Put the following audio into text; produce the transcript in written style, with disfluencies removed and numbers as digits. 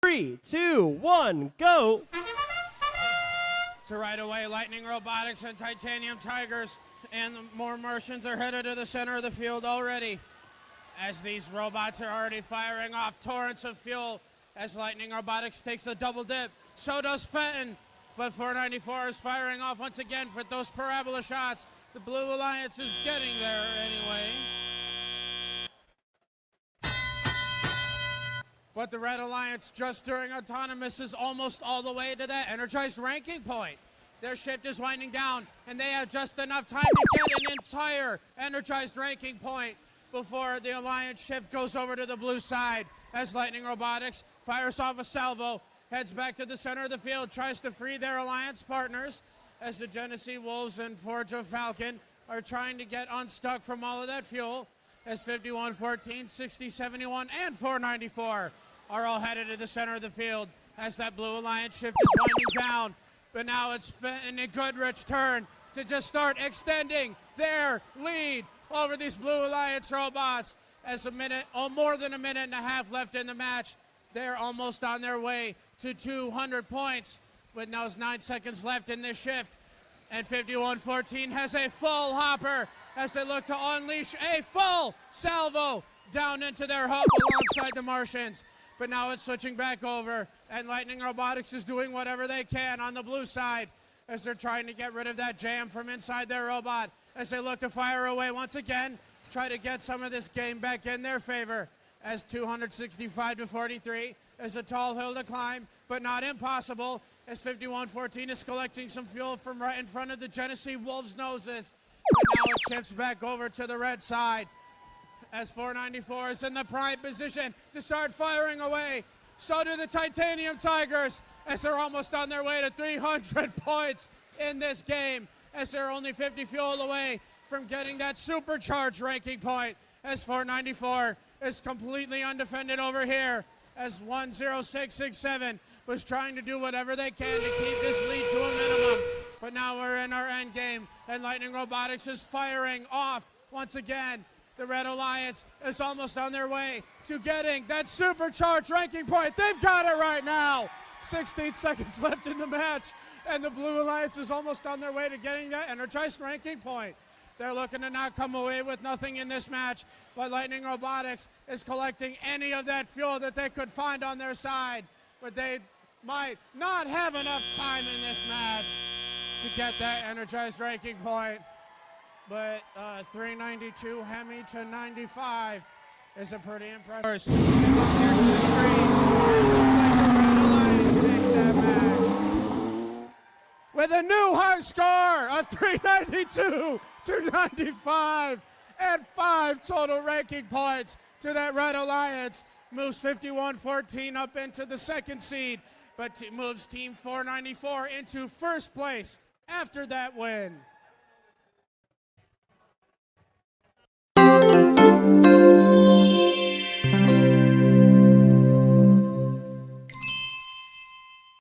3, 2, 1, go! So right away, Lightning Robotics and Titanium Tigers and the more Martians are headed to the center of the field already. As these robots are already firing off torrents of fuel as Lightning Robotics takes the double dip. So does Fenton, but 494 is firing off once again for those parabola shots. The Blue Alliance is getting there anyway. But the Red Alliance, just during Autonomous, is almost all the way to that energized ranking point. Their shift is winding down, and they have just enough time to get an entire energized ranking point before the Alliance shift goes over to the blue side. As Lightning Robotics fires off a salvo, heads back to the center of the field, tries to free their Alliance partners, as the Genesee Wolves and Forge of Falcon are trying to get unstuck from all of that fuel, as 51-14, 60-71, and 494 are all headed to the center of the field as that Blue Alliance shift is winding down. But now it's Fenton and Goodrich turn to just start extending their lead over these Blue Alliance robots. As more than a minute and a half left in the match, they're almost on their way to 200 points with now 9 seconds left in this shift. And 51-14 has a full hopper as they look to unleash a full salvo down into their hub alongside the Martians. But now it's switching back over, and Lightning Robotics is doing whatever they can on the blue side as they're trying to get rid of that jam from inside their robot as they look to fire away once again, try to get some of this game back in their favor as 265-43 is a tall hill to climb, but not impossible as 51-14 is collecting some fuel from right in front of the Genesee Wolves' noses. But now it shifts back over to the red side as 494 is in the prime position to start firing away. So do the Titanium Tigers as they're almost on their way to 300 points in this game as they're only 50 fuel away from getting that supercharged ranking point as 494 is completely undefended over here as 10667 was trying to do whatever they can to keep this lead to a minimum. But now we're in our end game and Lightning Robotics is firing off once again. The Red Alliance is almost on their way to getting that supercharged ranking point. They've got it right now. 16 seconds left in the match, and the Blue Alliance is almost on their way to getting that energized ranking point. They're looking to not come away with nothing in this match, but Lightning Robotics is collecting any of that fuel that they could find on their side, but they might not have enough time in this match to get that energized ranking point. But 392 Hemi to 95 is a pretty impressive. And then here to the screen, it looks like the Red Alliance takes that match with a new high score of 392 to 95 and 5 total ranking points to that Red Alliance. Moves 51-14 up into the second seed, but moves Team 494 into first place after that win.